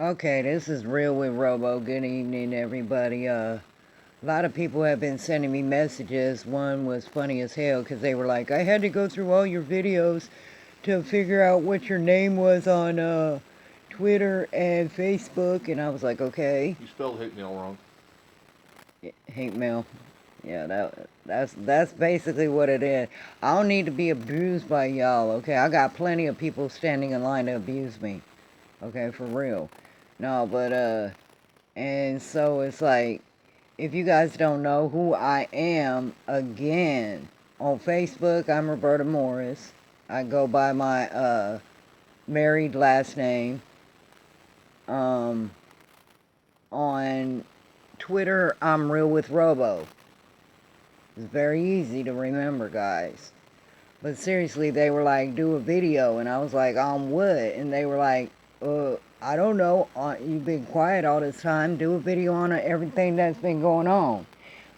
Okay, this is Real with Robo. Good evening, everybody. A lot of people have been sending me messages. One was funny as hell because they were like, I had to go through all your videos to figure out what your name was on Twitter and Facebook. And I was like, okay. You spelled hate mail wrong. Hate mail. Yeah, that's basically what it is. I don't need to be abused by y'all, okay? I got plenty of people standing in line to abuse me. Okay, for real. No, but and so it's like, if you guys don't know who I am, again, on Facebook, I'm Roberta Morris. I go by my married last name. On Twitter, I'm Real with Robo. It's very easy to remember, guys. But seriously, they were like, do a video, and I was like, on what? And they were like, I don't know, you've been quiet all this time, do a video on everything that's been going on.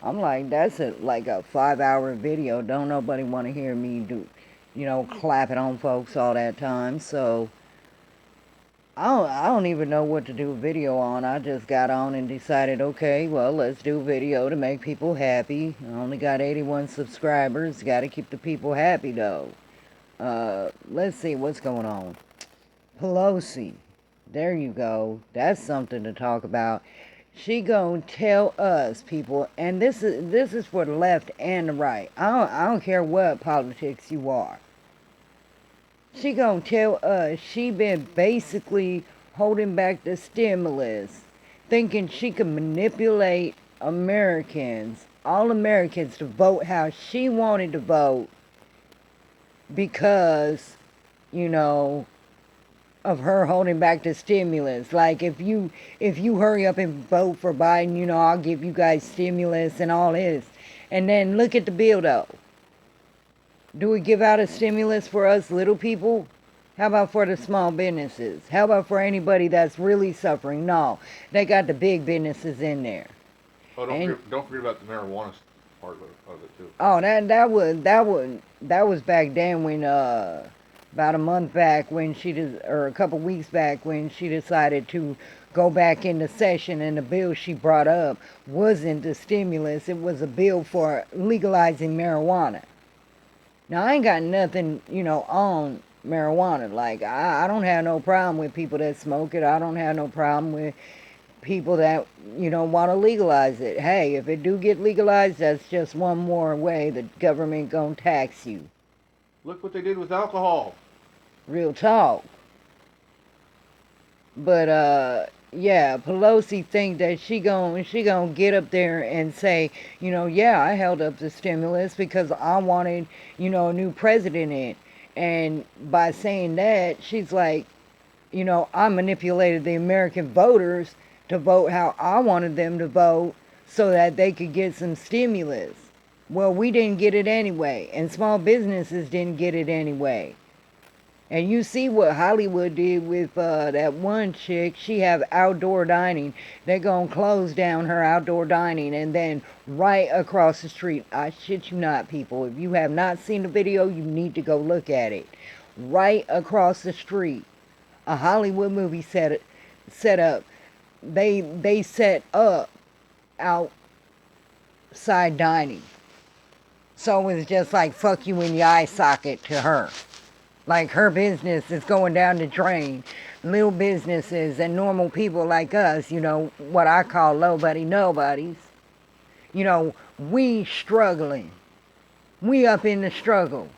I'm like, that's like a 5-hour video, don't nobody want to hear me do, clapping on folks all that time, so I don't even know what to do a video on. I just got on and decided, okay, well, let's do a video to make people happy. I only got 81 subscribers, gotta keep the people happy though. Let's see what's going on. Pelosi. There you go. That's something to talk about. She gonna tell us, people, and this is for the left and the right. I don't care what politics you are. She gonna tell us she been basically holding back the stimulus, thinking she can manipulate Americans, all Americans, to vote how she wanted to vote because, of her holding back the stimulus. Like, if you hurry up and vote for Biden, I'll give you guys stimulus and all this. And then look at the bill though. Do we give out a stimulus for us little people? How about for the small businesses? How about for anybody that's really suffering? No, they got the big businesses in there. Oh, don't forget about the marijuana part of it too. Oh, that was back then when about a month back when or a couple weeks back when she decided to go back into session, and the bill she brought up wasn't the stimulus, it was a bill for legalizing marijuana. Now, I ain't got nothing, on marijuana. Like, I don't have no problem with people that smoke it. I don't have no problem with people that, want to legalize it. Hey, if it do get legalized, that's just one more way the government gonna tax you. Look what they did with alcohol. Real talk. But yeah, Pelosi think that she gon' get up there and say, yeah, I held up the stimulus because I wanted, a new president in. And by saying that, she's like, I manipulated the American voters to vote how I wanted them to vote so that they could get some stimulus. Well, we didn't get it anyway, and small businesses didn't get it anyway. And you see what Hollywood did with that one chick. She have outdoor dining. They're going to close down her outdoor dining. And then right across the street, I shit you not, people, if you have not seen the video, you need to go look at it. Right across the street, a Hollywood movie set up. They set up outside dining. So it's just like fuck you in your eye socket to her. Like, her business is going down the drain. Little businesses and normal people like us, what I call nobodies, we struggling. We up in the struggle.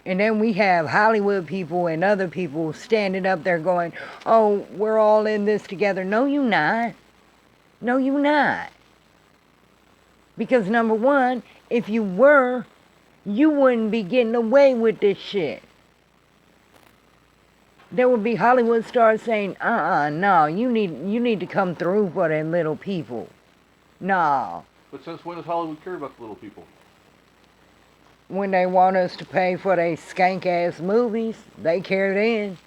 And then we have Hollywood people and other people standing up there going, oh, we're all in this together. No, you not. No, you not. Because number one, if you were, you wouldn't be getting away with this shit. There would be Hollywood stars saying, no, you need to come through for them little people. No. But since when does Hollywood care about the little people? When they want us to pay for their skank-ass movies, they care then.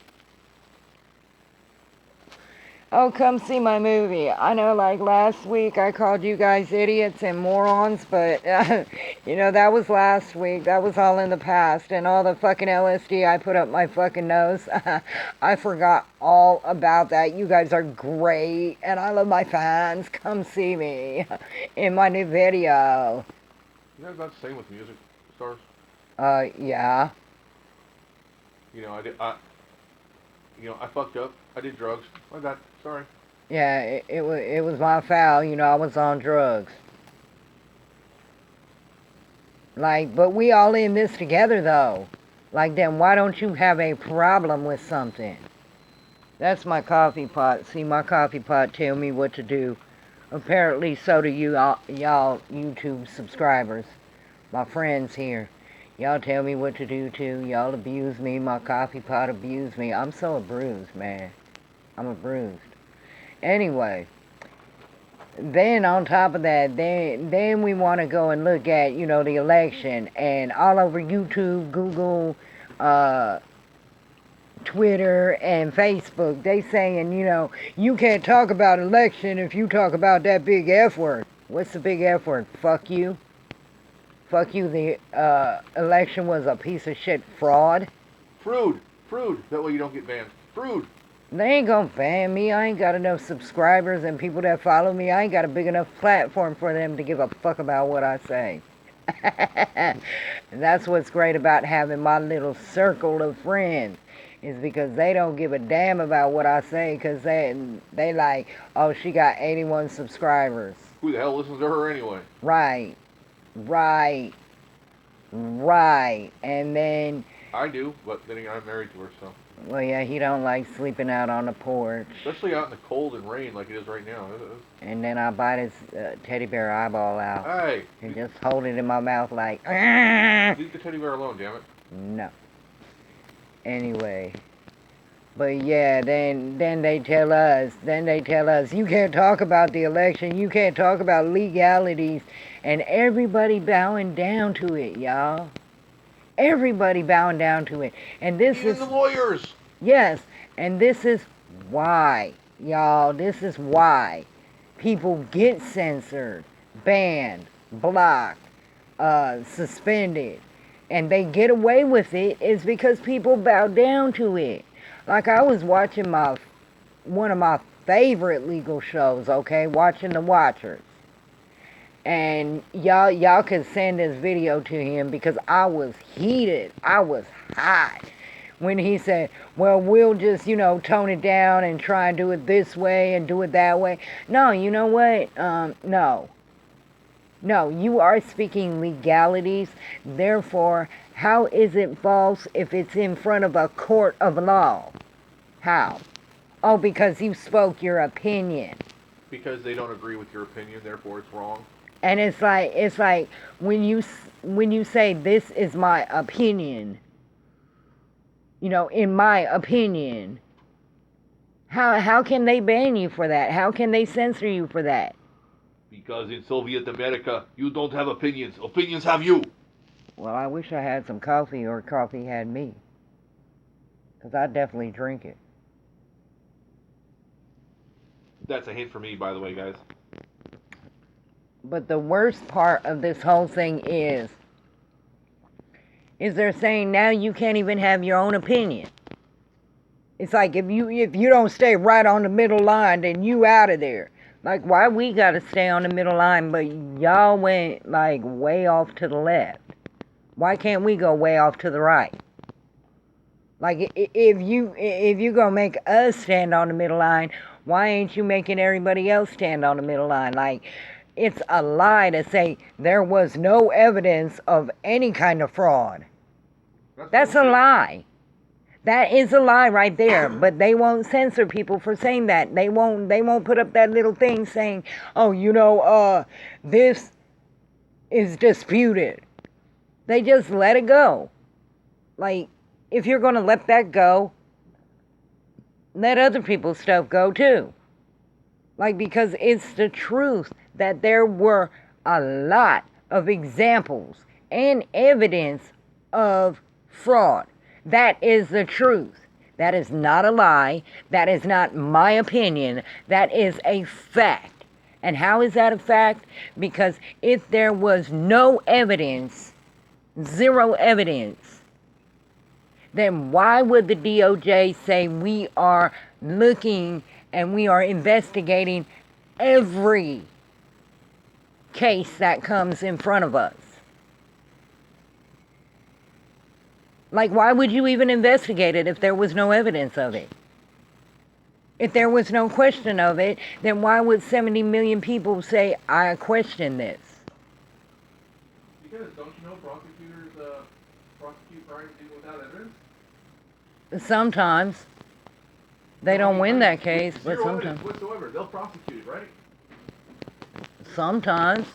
Oh, come see my movie. I know, like, last week I called you guys idiots and morons, but, that was last week. That was all in the past. And all the fucking LSD I put up my fucking nose, I forgot all about that. You guys are great, and I love my fans. Come see me in my new video. You know, it's not the same with music stars. Yeah. I fucked up. I did drugs. My bad. Sorry. Yeah, it was my foul. I was on drugs. Like, but we all in this together, though. Like, then why don't you have a problem with something? That's my coffee pot. See, my coffee pot tell me what to do. Apparently, so do y'all YouTube subscribers. My friends here. Y'all tell me what to do, too. Y'all abuse me. My coffee pot abused me. I'm so abused, man. I'm abused. Anyway, then on top of that, then we want to go and look at, the election. And all over YouTube, Google, Twitter, and Facebook, they saying, you can't talk about election if you talk about that big F word. What's the big F word? Fuck you. Fuck you, the election was a piece of shit fraud. Fraud. That way you don't get banned. Fraud. They ain't gonna ban me. I ain't got enough subscribers and people that follow me. I ain't got a big enough platform for them to give a fuck about what I say. And that's what's great about having my little circle of friends. Is because they don't give a damn about what I say, because they like, oh, she got 81 subscribers. Who the hell listens to her anyway? Right. And then... I do, but then again, I'm married to her, so... Well, yeah, he don't like sleeping out on the porch. Especially out in the cold and rain like it is right now. And then I bite his teddy bear eyeball out. Hey! And just hold it in my mouth like... Leave the teddy bear alone, damn it. No. Anyway... But yeah, then they tell us, you can't talk about the election, you can't talk about legalities, and everybody bowing down to it, y'all. Everybody bowing down to it. And this Even is... the lawyers! Yes, and this is why, y'all, this is why people get censored, banned, blocked, suspended, and they get away with it is because people bow down to it. Like, I was watching one of my favorite legal shows, okay? Watching The Watchers. And y'all can send this video to him because I was heated. I was hot. When he said, well, we'll just, tone it down and try and do it this way and do it that way. No, you know what? No. No, you are speaking legalities. Therefore, how is it false if it's in front of a court of law? How? Oh, because you spoke your opinion. Because they don't agree with your opinion, therefore it's wrong. And it's like when you say this is my opinion, in my opinion, how can they ban you for that? How can they censor you for that? Because in Soviet America, you don't have opinions. Opinions have you. Well, I wish I had some coffee or coffee had me. Because I'd definitely drink it. That's a hint for me, by the way, guys. But the worst part of this whole thing is they're saying now you can't even have your own opinion. It's like if you don't stay right on the middle line, then you out of there. Like, why we gotta stay on the middle line, but y'all went, like, way off to the left? Why can't we go way off to the right? Like, if you gonna make us stand on the middle line, why ain't you making everybody else stand on the middle line? Like, it's a lie to say there was no evidence of any kind of fraud. That's a lie. That is a lie right there, but they won't censor people for saying that. They won't put up that little thing saying, oh, this is disputed. They just let it go. Like, if you're going to let that go, let other people's stuff go too. Like, because it's the truth that there were a lot of examples and evidence of fraud. That is the truth. That is not a lie. That is not my opinion. That is a fact. And how is that a fact? Because if there was no evidence, zero evidence, then why would the DOJ say we are looking and we are investigating every case that comes in front of us? Like, why would you even investigate it if there was no evidence of it? If there was no question of it, then why would 70 million people say, I question this? Because don't you know prosecutors prosecute crimes even without evidence? Sometimes. They don't win that case, but Zero sometimes. evidence whatsoever. They'll prosecute it, right? Sometimes.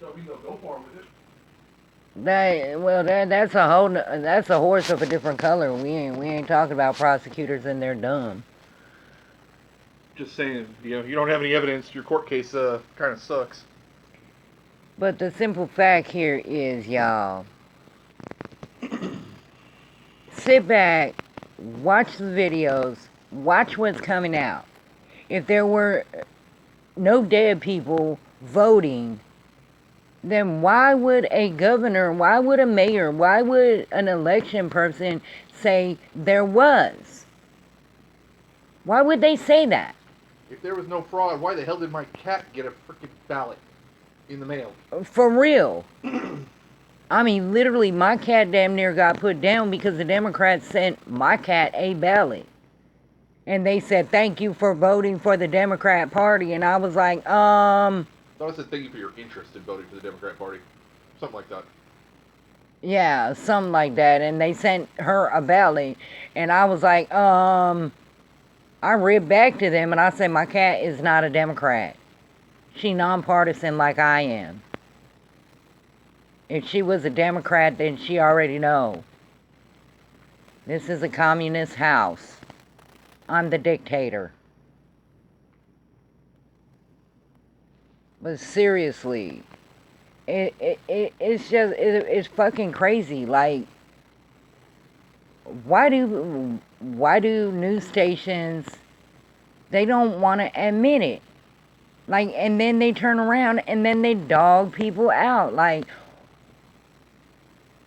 So I mean, they'll go far with it. That's a horse of a different color. We ain't talking about prosecutors and they're dumb. Just saying, you don't have any evidence. Your court case kind of sucks. But the simple fact here is, y'all, sit back, watch the videos, watch what's coming out. If there were no dead people voting, then why would a governor, why would a mayor, why would an election person say there was? Why would they say that? If there was no fraud, why the hell did my cat get a freaking ballot in the mail? For real. I mean, literally, my cat damn near got put down because the Democrats sent my cat a ballot. And they said, thank you for voting for the Democrat Party. And I was like, I thought it said thank you for your interest in voting for the Democrat Party. Something like that. yeah, something like that. And they sent her a ballot. And I was like, I ripped back to them and I said, my cat is not a Democrat. She nonpartisan like I am. If she was a Democrat, then she already know. This is a communist house. I'm the dictator. But seriously, it's fucking crazy. Like, why do news stations, they don't want to admit it? Like, and then they turn around and then they dog people out. Like,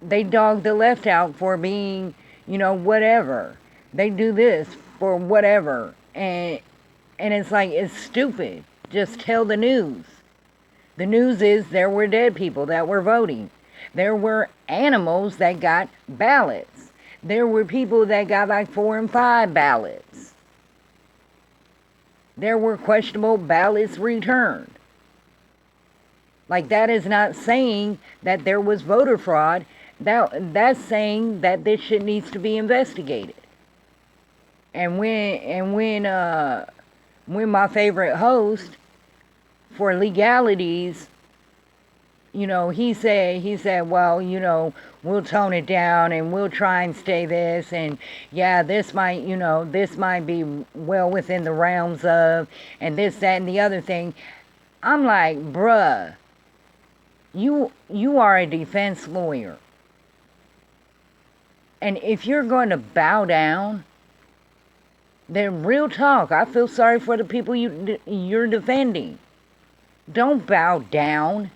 they dog the left out for being, whatever. They do this for whatever. And it's like, it's stupid. Just tell the news. The news is there were dead people that were voting. There were animals that got ballots. There were people that got like 4 and 5 ballots. There were questionable ballots returned. Like, that is not saying that there was voter fraud. That's saying that this shit needs to be investigated. And when my favorite host for legalities, he said, well, we'll tone it down and we'll try and stay this, and yeah, this might be well within the realms of, and this, that, and the other thing. I'm like, bruh, you are a defense lawyer. And if you're going to bow down, then real talk, I feel sorry for the people you're defending. Don't bow down.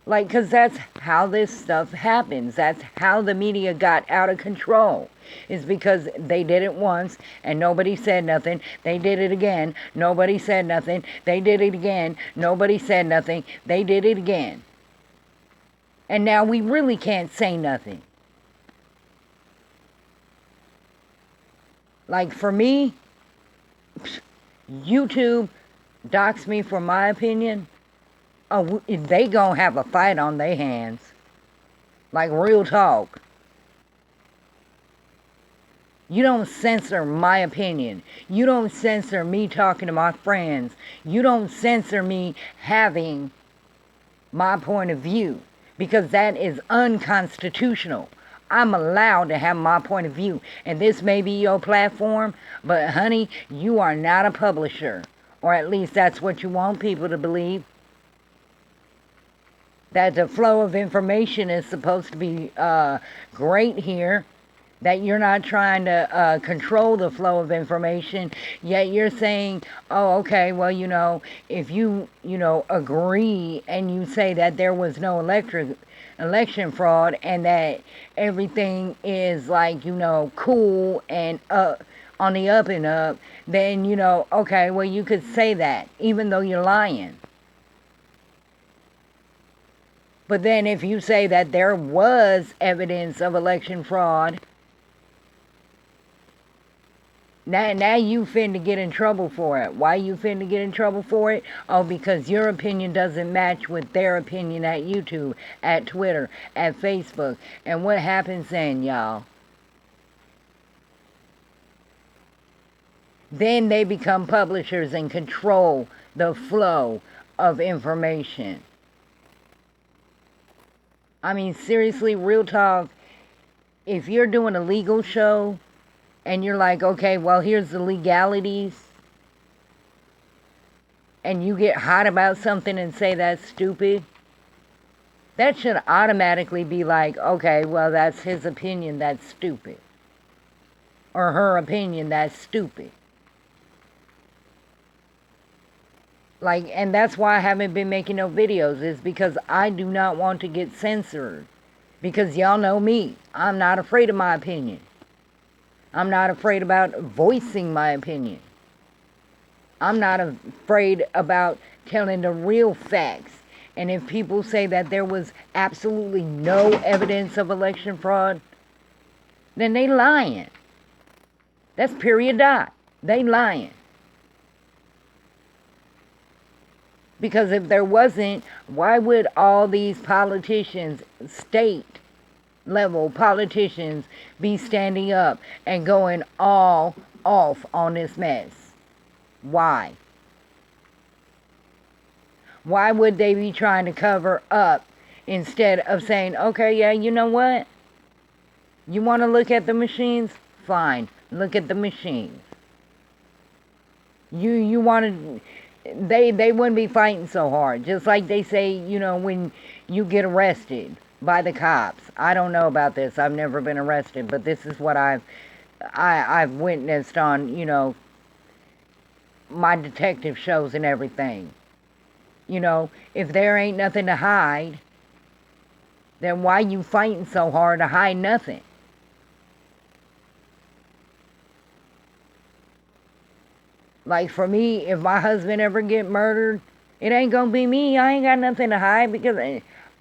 Like, because that's how this stuff happens. That's how the media got out of control. Is because they did it once and nobody said nothing. They did it again. Nobody said nothing. They did it again. Nobody said nothing. They did it again. And now we really can't say nothing. Like, for me, YouTube docks me for my opinion. Oh, they gonna have a fight on their hands. Like, real talk. You don't censor my opinion. You don't censor me talking to my friends. You don't censor me having my point of view. Because that is unconstitutional. I'm allowed to have my point of view. And this may be your platform, but honey, you are not a publisher. Or at least that's what you want people to believe. That the flow of information is supposed to be great here. that you're not trying to control the flow of information, yet you're saying, oh, okay, well, if you agree and you say that there was no election fraud and that everything is like, cool and on the up and up, then, okay, well, you could say that, even though you're lying. But then if you say that there was evidence of election fraud, now you finna get in trouble for it. Why you finna get in trouble for it? Oh, because your opinion doesn't match with their opinion at YouTube, at Twitter, at Facebook. And what happens then, y'all? Then they become publishers and control the flow of information. I mean, seriously, real talk, if you're doing a legal show and you're like, okay, well, here's the legalities, and you get hot about something and say that's stupid, that should automatically be like, okay, well, that's his opinion, that's stupid. Or her opinion, that's stupid. Like, and that's why I haven't been making no videos, is because I do not want to get censored. Because y'all know me, I'm not afraid of my opinion. I'm not afraid about voicing my opinion. I'm not afraid about telling the real facts. And if people say that there was absolutely no evidence of election fraud, then they lying. That's period dot. They lying. Because if there wasn't, why would all these politicians, state level politicians, be standing up and going all off on this mess? Why? Why would they be trying to cover up instead of saying, okay, yeah, you know what? You want to look at the machines? Fine, look at the machines. You want to... They wouldn't be fighting so hard. Just like they say, when you get arrested by the cops. I don't know about this. I've never been arrested, but this is what I've witnessed on, my detective shows and everything. If there ain't nothing to hide, then why you fighting so hard to hide nothing? Like for me, if my husband ever get murdered, it ain't gonna be me. I ain't got nothing to hide because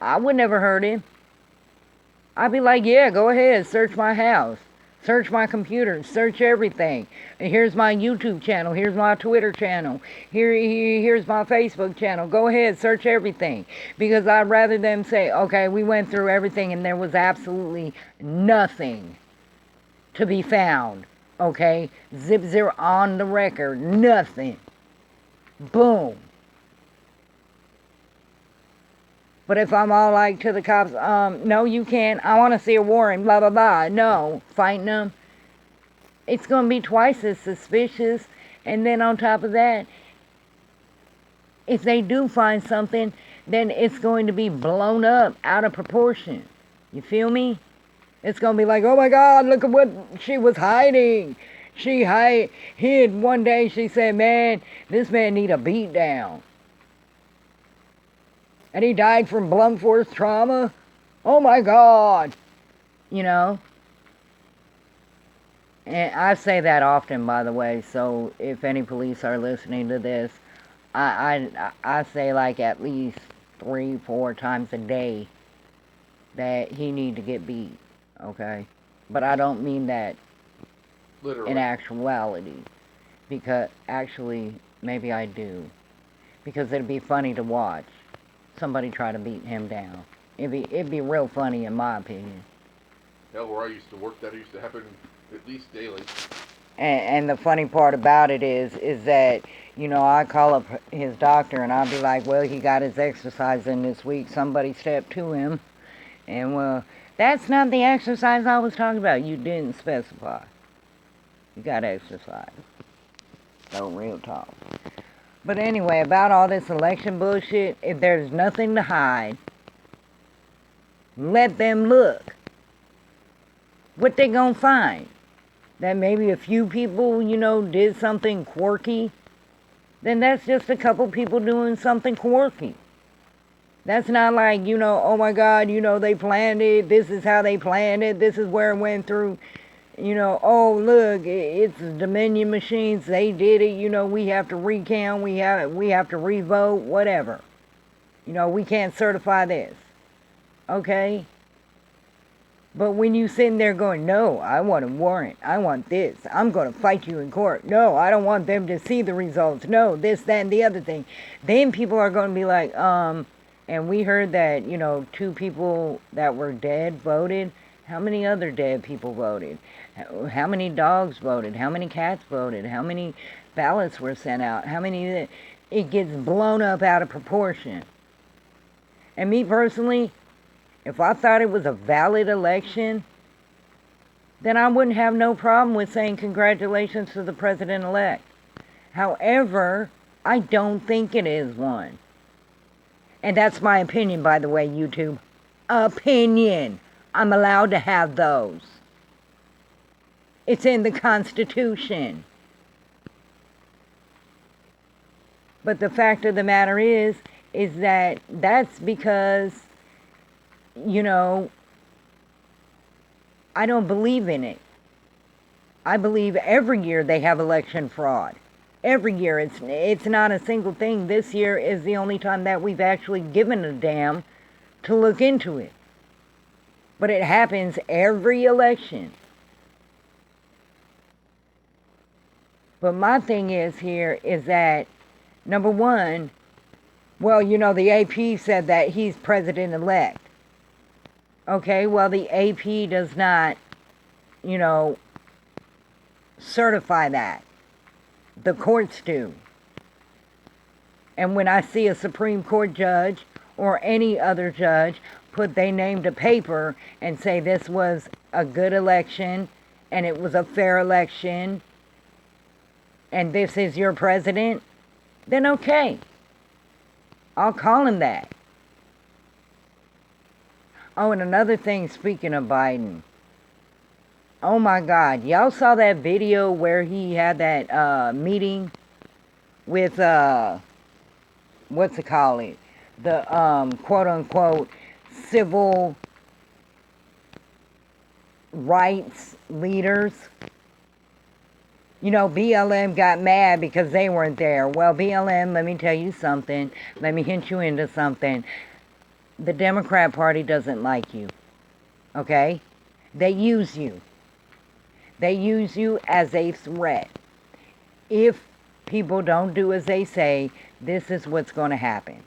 I would never hurt him. I'd be like, yeah, go ahead, search my house, search my computer, search everything. And here's my YouTube channel, here's my Twitter channel, here's my Facebook channel. Go ahead, search everything. Because I'd rather them say, okay, we went through everything and there was absolutely nothing to be found. Okay, zip zero on the record, nothing. Boom. But if I'm all like to the cops, no, you can't. I want to see a warrant, blah, blah, blah. No, fighting them. It's going to be twice as suspicious. And then on top of that, if they do find something, then it's going to be blown up out of proportion. You feel me? It's going to be like, oh my God, look at what she was hiding. She hid one day, she said, man, this man need a beat down. And he died from blunt force trauma. Oh my God. And I say that often, by the way, so if any police are listening to this, I say like at least 3-4 times a day that he need to get beat. Okay, but I don't mean that literally in actuality, because actually maybe I do, because it'd be funny to watch somebody try to beat him down. It'd be real funny in my opinion. Hell, where I used to work, that used to happen at least daily. And the funny part about it is that, I call up his doctor and I'll be like, well, he got his exercise in this week. Somebody stepped to him, and well, that's not the exercise I was talking about. You didn't specify. You got exercise. No real talk. But anyway, about all this election bullshit, if there's nothing to hide, let them look. What they gonna find? That maybe a few people, did something quirky? Then that's just a couple people doing something quirky. That's not like, oh my God, they planned it. This is how they planned it. This is where it went through. Oh, look, it's Dominion machines. They did it. We have to recount. We have to revote, whatever. We can't certify this. Okay? But when you sitting there going, no, I want a warrant. I want this. I'm going to fight you in court. No, I don't want them to see the results. No, this, that, and the other thing. Then people are going to be like, and we heard that, 2 people that were dead voted. How many other dead people voted? How many dogs voted? How many cats voted? How many ballots were sent out? How many... It gets blown up out of proportion. And me personally, if I thought it was a valid election, then I wouldn't have no problem with saying congratulations to the president-elect. However, I don't think it is one. And that's my opinion, by the way, YouTube. Opinion. I'm allowed to have those. It's in the Constitution. But the fact of the matter is that that's because, I don't believe in it. I believe every year they have election fraud. Every year. It's not a single thing. This year is the only time that we've actually given a damn to look into it. But it happens every election. But my thing is here is that, number one, well, the AP said that he's president-elect. Okay, well, the AP does not, certify that. The courts do. And when I see a Supreme Court judge or any other judge put their name to paper and say this was a good election and it was a fair election and this is your president, then okay. I'll call him that. Oh, and another thing, speaking of Biden. Oh my God, y'all saw that video where he had that meeting with, what's it called? The quote-unquote civil rights leaders. BLM got mad because they weren't there. Well, BLM, let me tell you something. Let me hint you into something. The Democrat Party doesn't like you. Okay? They use you. They use you as a threat. If people don't do as they say, this is what's going to happen.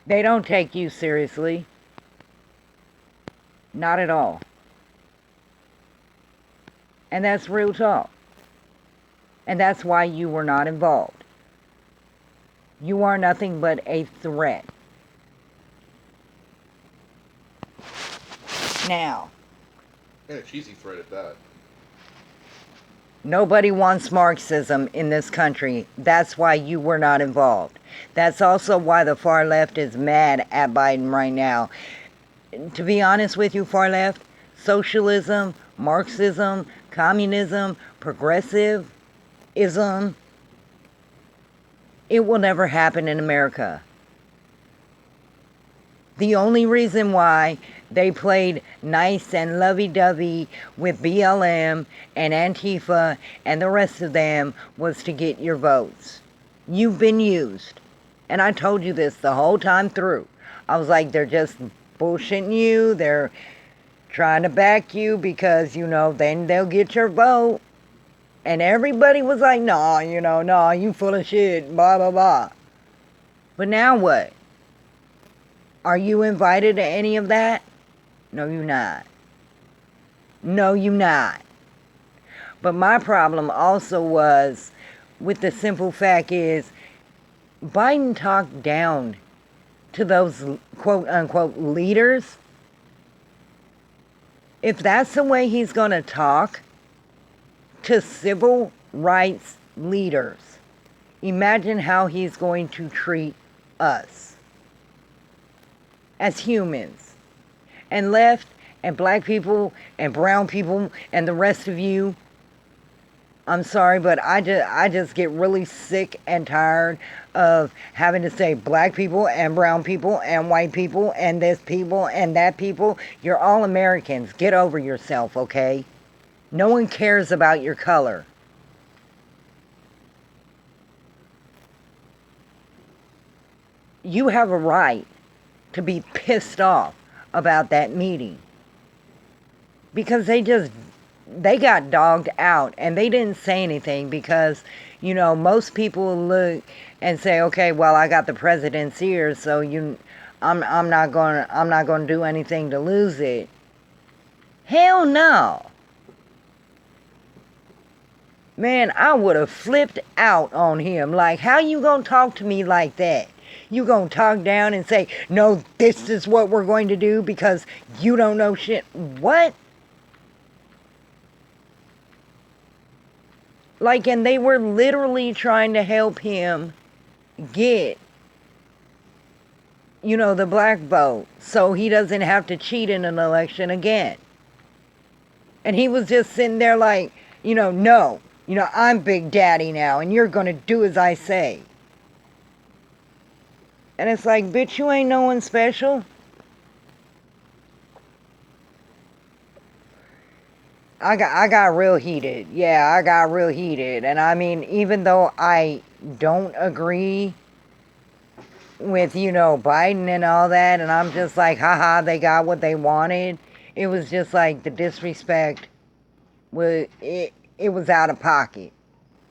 They don't take you seriously. Not at all. And that's real talk. And that's why you were not involved. You are nothing but a threat. Now. And a cheesy threat at that. Nobody wants Marxism in this country. That's why you were not involved. That's also why the far left is mad at Biden right now. To be honest with you, far left, socialism, Marxism, communism, progressivism, it will never happen in America. The only reason why they played nice and lovey-dovey with BLM and Antifa and the rest of them was to get your votes. You've been used. And I told you this the whole time through. I was like, they're just bullshitting you. They're trying to back you because, then they'll get your vote. And everybody was like, no, you full of shit, blah, blah, blah. But now what? Are you invited to any of that? No, you're not. No, you're not. But my problem also was, with the simple fact is, Biden talked down to those quote-unquote leaders. If that's the way he's going to talk to civil rights leaders, imagine how he's going to treat us. as humans. And left and black people and brown people and the rest of you, I'm sorry, but I just get really sick and tired of having to say black people and brown people and white people and this people and that people. You're all Americans. Get over yourself, okay? No one cares about your color. You have a right to be pissed off about that meeting. Because they got dogged out and they didn't say anything because, you know, most people look and say, okay, well, I got the president's ear, so I'm not going to do anything to lose it. Hell no. Man, I would have flipped out on him. Like, how you going to talk to me like that? You going to talk down and say, no, this is what we're going to do because you don't know shit. What? Like, and they were literally trying to help him get, you know, the black vote so he doesn't have to cheat in an election again. And he was just sitting there like, you know, no, you know, I'm Big Daddy now and you're going to do as I say. And it's like, bitch, you ain't no one special. I got real heated. Yeah, I got real heated. And I mean, even though I don't agree with, you know, Biden and all that, and I'm just like, haha, they got what they wanted. It was just like the disrespect was, it was out of pocket.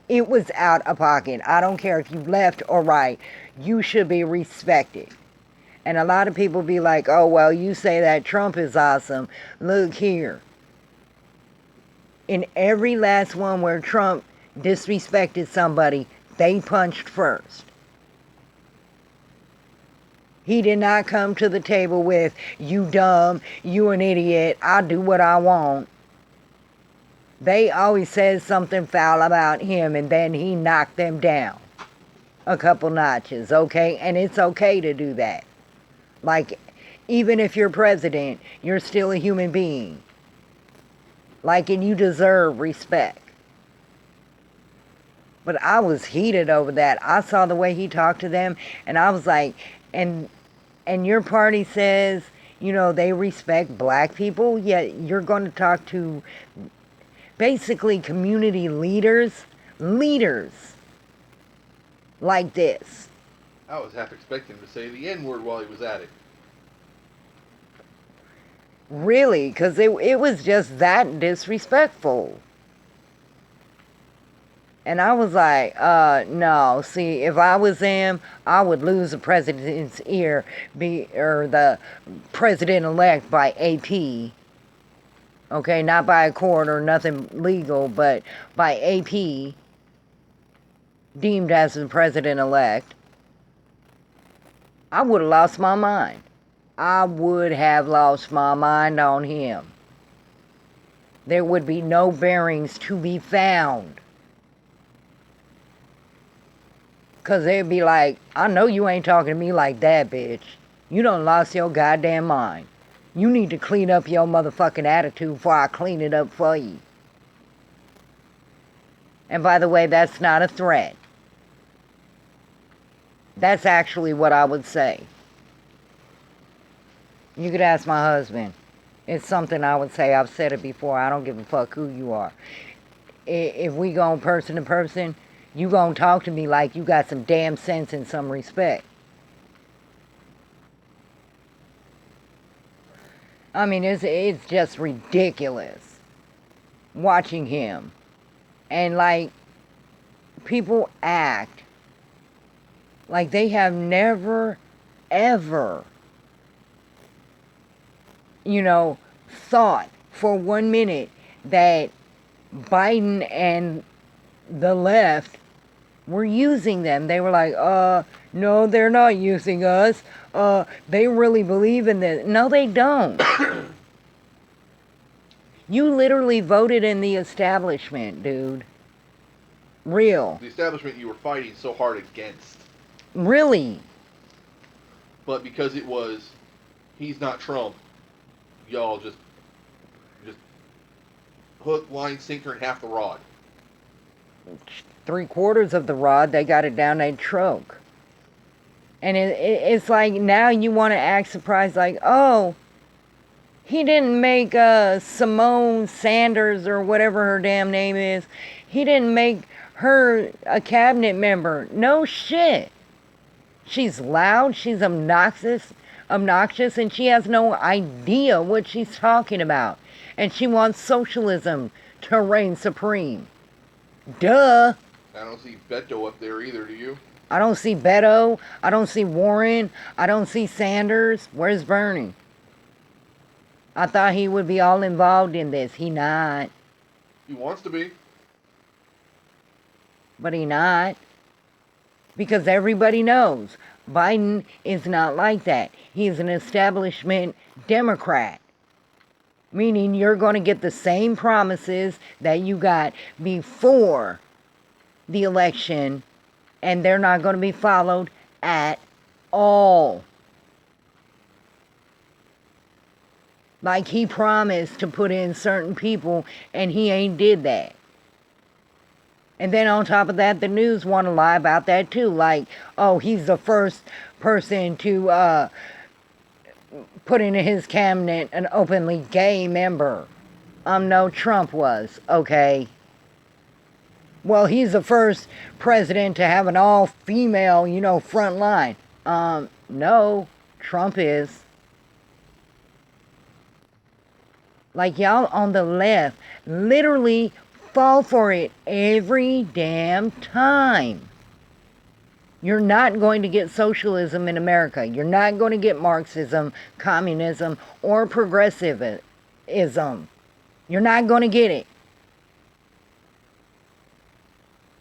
It was out of pocket. I don't care if you left or right. You should be respected. And a lot of people be like, oh, well, you say that Trump is awesome. Look here. In every last one where Trump disrespected somebody, they punched first. He did not come to the table with, you dumb, you an idiot, I'll do what I want. They always said something foul about him and then he knocked them down a couple notches, okay? And it's okay to do that. Like, even if you're president, you're still a human being. Like, and you deserve respect. But I was heated over that. I saw the way he talked to them, and I was like, and your party says, you know, they respect black people, yet you're going to talk to basically community leaders like this. I was half expecting him to say the N-word while he was at it. Really, because it was just that disrespectful. And I was like, no, see, if I was him, I would lose the president's ear, or the president-elect by AP. Okay, not by a court or nothing legal, but by AP, deemed as the president-elect. I would have lost my mind. I would have lost my mind on him. There would be no bearings to be found. Because they'd be like, I know you ain't talking to me like that, bitch. You done lost your goddamn mind. You need to clean up your motherfucking attitude before I clean it up for you. And by the way, that's not a threat. That's actually what I would say. You could ask my husband. It's something I would say. I've said it before. I don't give a fuck who you are. If we go person to person, you gonna talk to me like you got some damn sense and some respect. I mean, it's just ridiculous watching him. And like, people act like they have never, ever, you know, thought for 1 minute that Biden and the left were using them. They were like, no, they're not using us. They really believe in this. No, they don't. You literally voted in the establishment, dude. Real. The establishment you were fighting so hard against. Really. But because it was he's not Trump. Y'all just hook, line, sinker, and half the rod. 3/4 of the rod, they got it down their throat. And it's like now you want to act surprised, like, oh, he didn't make Simone Sanders or whatever her damn name is. He didn't make her a cabinet member. No shit. She's loud, she's obnoxious, and she has no idea what she's talking about. And she wants socialism to reign supreme. Duh. I don't see Beto up there either, do you? I don't see Beto. I don't see Warren. I don't see Sanders. Where's Bernie? I thought he would be all involved in this. He not. He wants to be. But he not. Because everybody knows Biden is not like that. He's an establishment Democrat. Meaning you're going to get the same promises that you got before the election, and they're not going to be followed at all. Like he promised to put in certain people, and he ain't did that. And then on top of that, the news want to lie about that too. Like, oh, he's the first person to put into his cabinet an openly gay member. No, Trump was, okay. Well, he's the first president to have an all-female, front line. No, Trump is. Like, y'all on the left literally fall for it every damn time. You're not going to get socialism in America. You're not going to get Marxism, communism, or progressivism. You're not going to get it.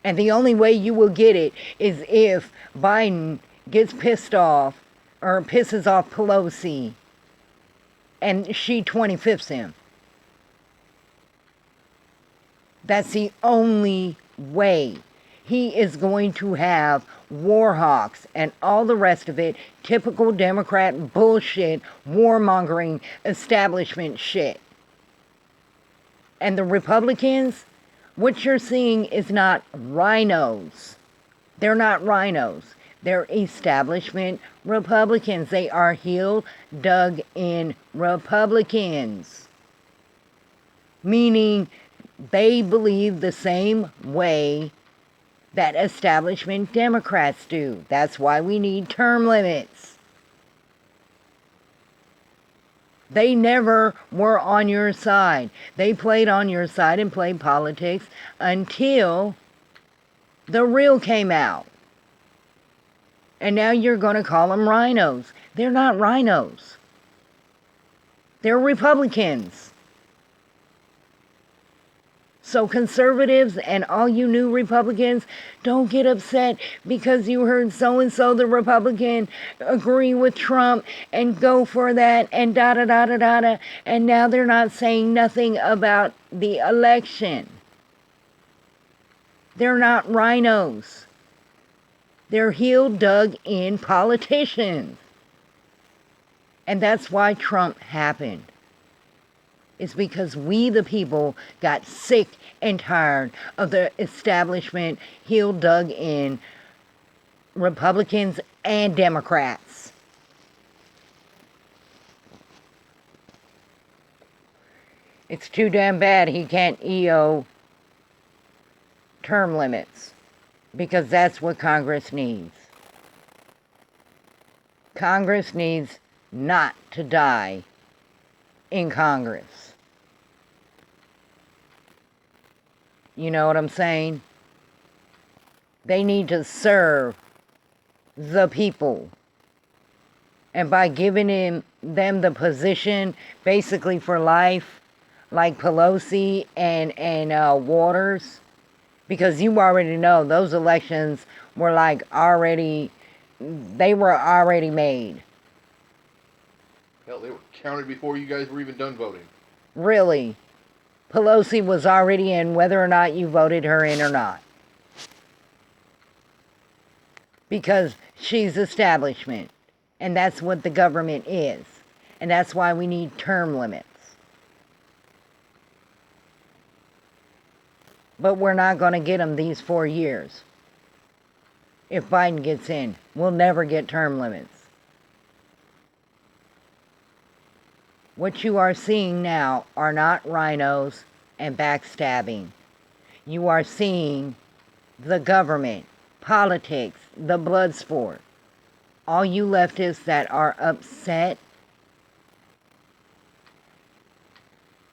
And the only way you will get it is if Biden gets pissed off or pisses off Pelosi and she 25ths him. That's the only way. He is going to have war hawks and all the rest of it, typical Democrat bullshit, warmongering, establishment shit. And the Republicans, what you're seeing is not rhinos. They're not rhinos. They're establishment Republicans. They are heel dug in Republicans. Meaning they believe the same way that establishment Democrats do. That's why we need term limits. They never were on your side. They played on your side and played politics until the real came out. And now you're going to call them rhinos. They're not rhinos. They're Republicans. So conservatives and all you new Republicans, don't get upset because you heard so-and-so, the Republican, agree with Trump and go for that and da-da-da-da-da-da. And now they're not saying nothing about the election. They're not rhinos. They're heel dug in politicians. And that's why Trump happened. It's because we, the people, got sick and tired of the establishment, heel dug in Republicans and Democrats. It's too damn bad he can't EO term limits, because that's what Congress needs. Congress needs not to die in Congress. You know what I'm saying? They need to serve the people. And by giving them the position basically for life, like Pelosi and Waters, because you already know those elections were they were already made. Hell, they were counted before you guys were even done voting. Really. Pelosi was already in whether or not you voted her in or not. Because she's establishment. And that's what the government is. And that's why we need term limits. But we're not going to get them these 4 years. If Biden gets in, we'll never get term limits. What you are seeing now are not rhinos and backstabbing. You are seeing the government, politics, the blood sport. All you leftists that are upset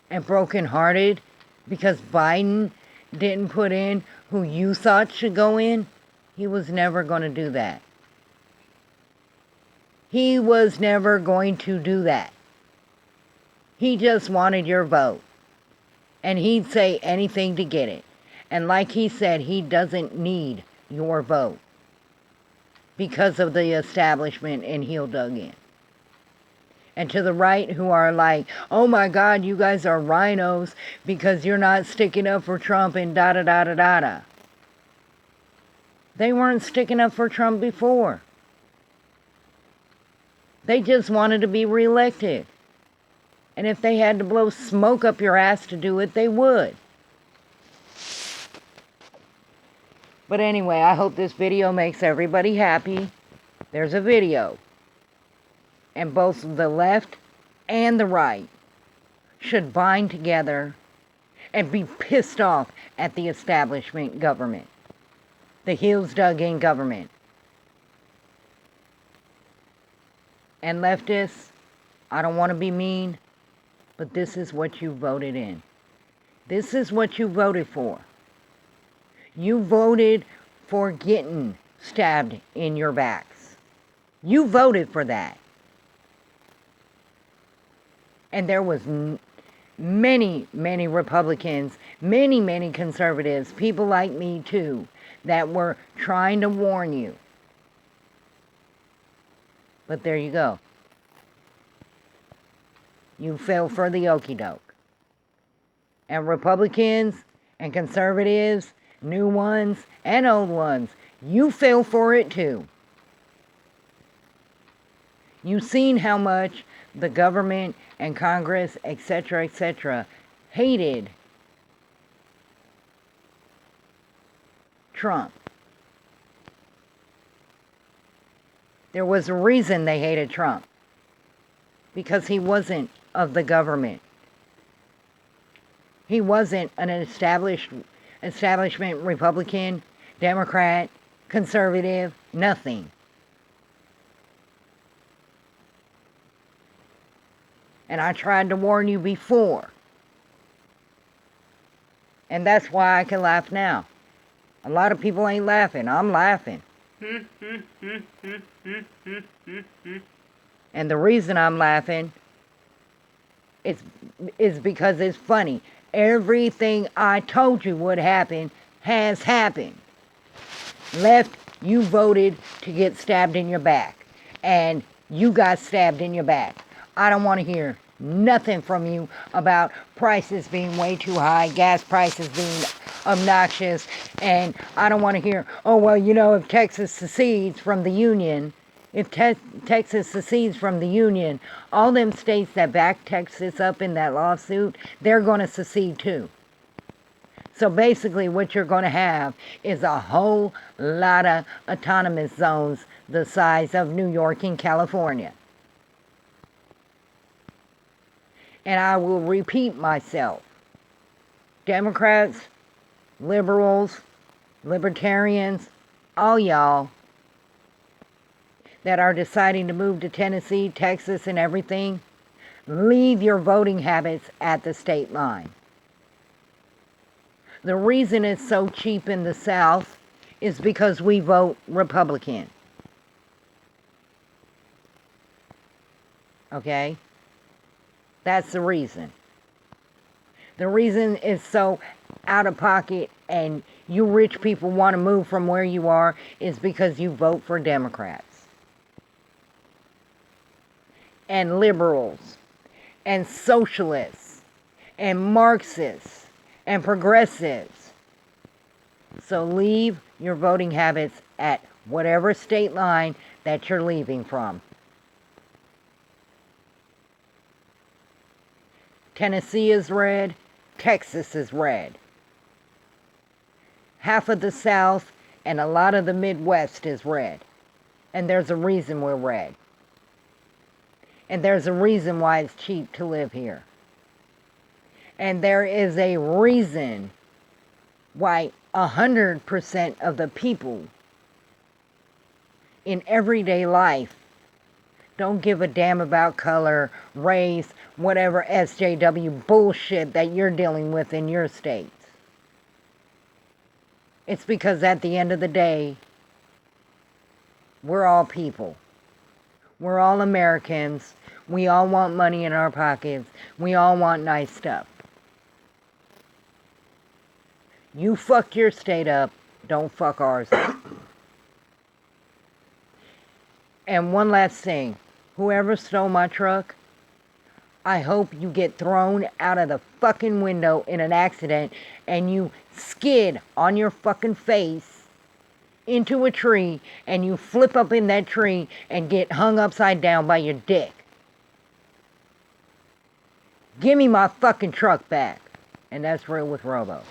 and brokenhearted because Biden didn't put in who you thought should go in, he was never going to do that. He was never going to do that. He just wanted your vote. And he'd say anything to get it. And like he said, he doesn't need your vote because of the establishment and heel dug in. And to the right who are like, oh my God, you guys are rhinos because you're not sticking up for Trump and da-da-da-da-da-da. They weren't sticking up for Trump before. They just wanted to be reelected. And if they had to blow smoke up your ass to do it, they would. But anyway, I hope this video makes everybody happy. There's a video. And both the left and the right should bind together and be pissed off at the establishment government. The heels dug in government. And leftists, I don't want to be mean, but this is what you voted in. This is what you voted for. You voted for getting stabbed in your backs. You voted for that. And there was many, many Republicans, many conservatives, people like me too, that were trying to warn you. But there you go. You fell for the okie doke. And Republicans and conservatives, new ones and old ones, you fell for it too. You've seen how much the government and Congress, etc., hated Trump. There was a reason they hated Trump. Because he wasn't of the government. He wasn't an establishment Republican, Democrat, conservative, nothing. And I tried to warn you before. And that's why I can laugh now. A lot of people ain't laughing. I'm laughing. And the reason I'm laughing is because it's funny. Everything I told you would happen has happened. Left, you voted to get stabbed in your back. And you got stabbed in your back. I don't want to hear nothing from you about prices being way too high, gas prices being obnoxious, and I don't want to hear, oh, well, you know, if Texas secedes from the Union, all them states that back Texas up in that lawsuit, they're going to secede too. So basically what you're going to have is a whole lot of autonomous zones the size of New York and California. And I will repeat myself. Democrats, liberals, libertarians, all y'all that are deciding to move to Tennessee, Texas, and everything, leave your voting habits at the state line. The reason it's so cheap in the South is because we vote Republican. Okay? That's the reason. The reason it's so out of pocket and you rich people want to move from where you are is because you vote for Democrats. And liberals. And socialists. And Marxists. And progressives. So leave your voting habits at whatever state line that you're leaving from. Tennessee is red. Texas is red. Half of the South and a lot of the Midwest is red. And there's a reason we're red. And there's a reason why it's cheap to live here. And there is a reason why 100% of the people in everyday life don't give a damn about color, race, whatever SJW bullshit that you're dealing with in your states. It's because at the end of the day, we're all people. We're all Americans. We all want money in our pockets. We all want nice stuff. You fuck your state up, don't fuck ours up. And one last thing. Whoever stole my truck, I hope you get thrown out of the fucking window in an accident and you skid on your fucking face into a tree and you flip up in that tree and get hung upside down by your dick. Give me my fucking truck back. And that's Real with Robo.